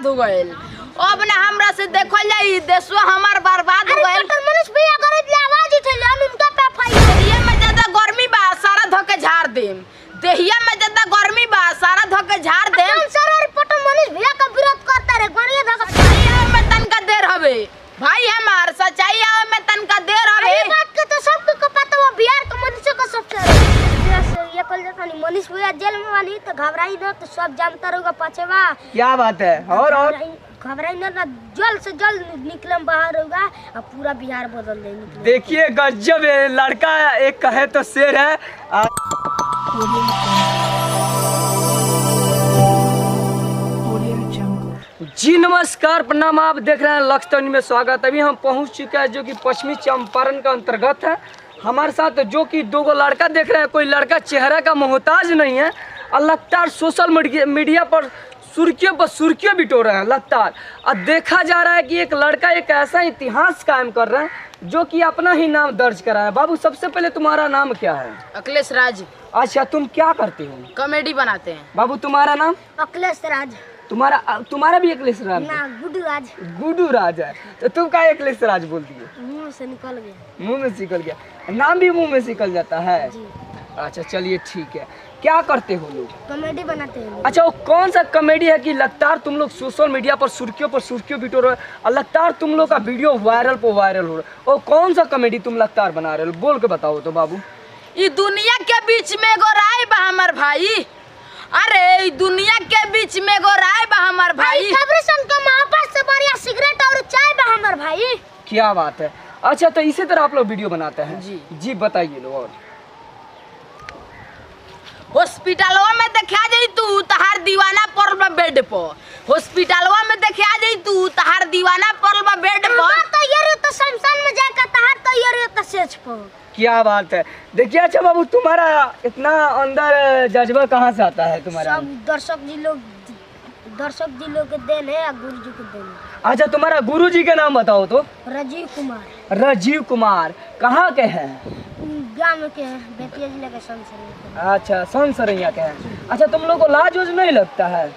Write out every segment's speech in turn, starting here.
हो गइल। अब ना हमरा से देखल जाई देशवा हमार बर्बाद हो गइल। मनीष भैया गरीब ले आवाज उठेले उनका पे फाइल देहिया में ज्यादा गर्मी बा सारा धके झाड़ देम। देहिया में ज्यादा गर्मी बा सारा धके झाड़ देम। सर रिपोर्ट मनीष भैया का विरोध करता रे गणिया धके सच्चाई में तनका देर हवे भाई हमार सच्चाई में तनका देर हवे। ये बात के तो सबको पता है बिहार के मनुष्य का सबसे ये कल जाता नहीं मनीष भैया जेल में वाली तो घबराई ना तो सब जानता रहोगा पछवा क्या बात है। और घबराई ना जल्द से जल्द निकलम बाहर होगा और पूरा बिहार बदल देंगे। देखिए गजब है लड़का एक कहे तो शेर है। जी नमस्कार प्रणाम, आप देख रहे हैं लक्ष्य में स्वागत। अभी हम पहुंच चुके हैं जो कि पश्चिमी चंपारण का अंतर्गत है। हमारे साथ जो कि दो लड़का देख रहे हैं, कोई लड़का चेहरा का मोहताज नहीं है और लगातार सोशल मीडिया पर सुर्खियों बिटो रहे हैं लगातार। और देखा जा रहा है कि एक लड़का एक ऐसा इतिहास कायम कर रहा है जो कि अपना ही नाम दर्ज करा है। बाबू सबसे पहले तुम्हारा नाम क्या है? अखिलेश राज। अच्छा, तुम क्या करते हो? कॉमेडी बनाते हैं। बाबू तुम्हारा नाम? अखिलेश राज। तुम्हारा भी अखिलेश राज ना गुड्डू राज। गुड्डू राज है तो तुम क्या अखिलेश राज बोल दिए? मुंह से निकल गया। मुंह में निकल गया, नाम भी मुंह में निकल जाता है जी। अच्छा चलिए ठीक है। क्या करते हो लोग? कॉमेडी बनाते हैं। अच्छा, वो कौन सा कॉमेडी है कि लगातार तुम लोग सोशल मीडिया पर सुर्खियों बिटो रहे हो और लगातार तुम लोग का वीडियो वायरल हो रहा है? और कौन सा कॉमेडी तुम लगातार बना रहे हो, बोल के बताओ तो बाबू। ये दुनिया के बीच में एगो राय बा हमार भाई। अरे दुनिया के बीच में एगो राय बा हमार भाई। सबरसन का मोहब्बत से बढ़िया सिगरेट और चाय बा हमार भाई। क्या बात है। अच्छा, तो इसी तरह आप लोग वीडियो बनाते हैं? जी बताइए लोग। और हॉस्पिटलवा में देखा जाई तू तहार दीवाना पड़ल बा बेड पर। हॉस्पिटलवा में देखा जाई तू तहार दीवाना पड़ल बा बेड पर। तैयारी तो शमशान में जाकर तहार तैयारी तो सेज पर। क्या बात है। देखिए अच्छा बाबू, तुम्हारा इतना अंदर जज्बा कहाँ से आता है तुम्हारा? सब दर्शक जी लोग के देन है, गुरु जी के देन है। अच्छा, तुम्हारा गुरु जी का नाम बताओ तो। राजीव कुमार। राजीव कुमार कहाँ के हैं? गाँव के हैं, बेतिया जिले के संसद। अच्छा, संसरैया के हैं। अच्छा, तुम लोग को लाज उज नहीं लगता है?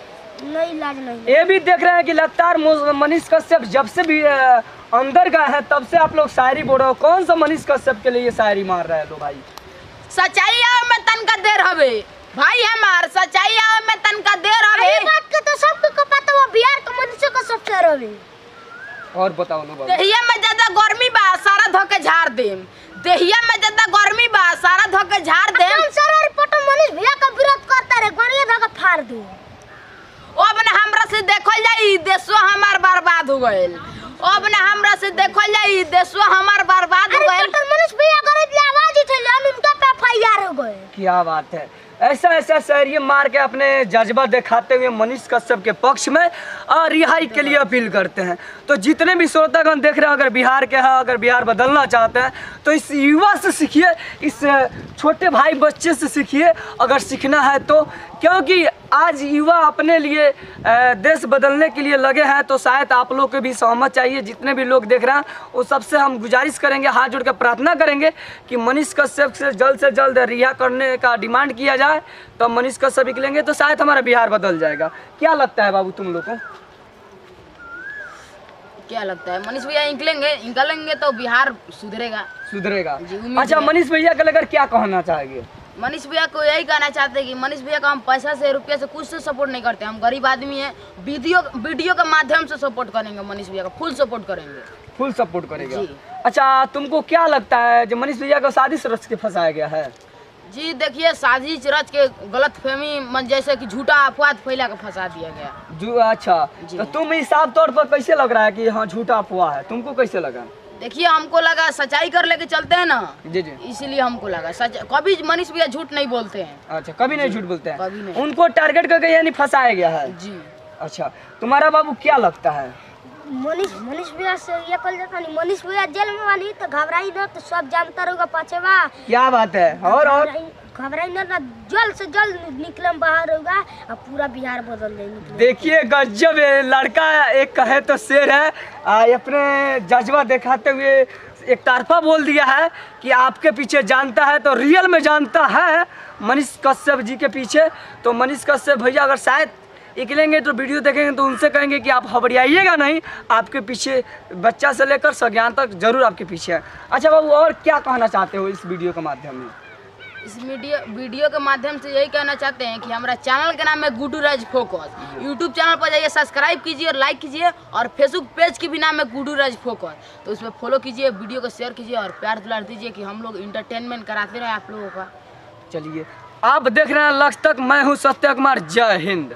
नहीं, लाज नहीं। ये भी देख रहे हैं कि लगातार मनीष कश्यप जब से भी अंदर गए हैं तब से आप लोग शायरी बोल रहे हो। कौन सा मनीष कश्यप के लिए शायरी मार रहे हैं लो भाई? सच्चाई में तनका देर हवे भाई हमार। सच्चाई में तनका देर हवे। ये बात के तो सबको पता है बिहार के मनुष्य का सबसे रवे। और बताओ लो बाबू। देहिया में ज्यादा गर्मी बा सारा धके झाड़ देम। देहिया में ज्यादा गर्मी बा सारा धके झाड़ देम। सर रिपोर्ट मनीष भैया का विरोध करता रे गणिया धके फाड़ दे। अब ना हमरा से देखल जाई देशवा हमार बर्बाद हो गइल। अब ना हमरा से देखल जाई देशवा हमार बर्बाद हो गइल। मनीष भैया गरीब ले आवाज उठेले उनका पे फायर हो गए। क्या बात है। ऐसा शायरी मार के अपने जज्बा दिखाते हुए मनीष कश्यप के पक्ष में रिहाई के लिए अपील करते हैं। तो जितने भी श्रोतागण देख रहे हैं, अगर बिहार के हैं, अगर बिहार बदलना चाहते हैं तो इस युवा से सीखिए, इस छोटे भाई बच्चे से सीखिए अगर सीखना है तो। क्योंकि आज युवा अपने लिए देश बदलने के लिए लगे हैं, तो शायद आप लोग को भी सहमत चाहिए। जितने भी लोग देख रहे हैं वो सबसे हम गुजारिश करेंगे, हाथ जोड़ कर प्रार्थना करेंगे कि मनीष कश्यप से जल्द रिहा करने का डिमांड किया जाए। तो मनीष कश्यप निकलेंगे तो शायद हमारा बिहार बदल जाएगा। क्या लगता है बाबू तुम लोग को? क्या लगता है? मनीष भैया निकलेंगे तो बिहार सुधरेगा। अच्छा, मनीष भैया का लेकर क्या कहना चाहेंगे? मनीष भैया को यही कहना चाहते हैं कि मनीष भैया को हम पैसा से रुपया से कुछ से सपोर्ट नहीं करते। हम गरीब आदमी हैं, वीडियो के माध्यम से सपोर्ट करेंगे। मनीष भैया का फुल सपोर्ट करेंगे। अच्छा, तुमको क्या लगता है जो मनीष भैया को साजिश रच के फंसाया गया है? जी देखिए, साजिश रच के गलत फहमी जैसे कि झूठा अफवाह फैला के फंसा दिया गया। अच्छा, तो तुम इस साफ तौर पर कैसे लग रहा है कि हाँ झूठा अफवाह है? तुमको कैसे लगा? देखिए, हमको लगा सच्चाई कर लेके चलते हैं ना जी, इसीलिए हमको लगा कभी मनीष भैया झूठ नहीं बोलते हैं। अच्छा, कभी नहीं झूठ बोलते हैं? कभी नहीं। उनको टारगेट करके यानी फंसाया गया है? जी। अच्छा, तुम्हारा बाबू क्या लगता है? मनीष भैया से ये कल जाता नहीं मनीष भैया जेल में वाली तो घबराई ना तो सब जानता रहोगा पछवा। क्या बात है। और घबराई ना जल्द से जल्द निकलम बाहर होगा और पूरा बिहार बदल देंगे। देखिए गजब है लड़का एक कहे तो शेर है। अपने जज्बा दिखाते हुए एक तरफा बोल दिया है कि आपके पीछे जानता है तो रियल में जानता है मनीष कश्यप जी के पीछे। तो मनीष कश्यप भैया अगर शायद निकलेंगे तो वीडियो देखेंगे तो उनसे कहेंगे कि आप घबराइएगा नहीं, आपके पीछे बच्चा से लेकर सज्ञान तक जरूर आपके पीछे है। अच्छा बाबू, और क्या कहना चाहते हो इस वीडियो के माध्यम में? इस वीडियो के माध्यम से यही कहना चाहते हैं कि हमारा चैनल का नाम है गुड्डू राज फोकस। यूट्यूब चैनल पर जाइए, सब्सक्राइब कीजिए और लाइक कीजिए, और फेसबुक पेज की भी नाम है गुड्डू राज फोकस। तो उसमें फॉलो कीजिए, वीडियो को शेयर कीजिए और प्यार दुलार दीजिए कि हम लोग इंटरटेनमेंट कराते रहे आप लोगों का। चलिए, आप देख रहे हैं लक्ष्य तक, मैं हूँ सत्य कुमार। जय हिंद।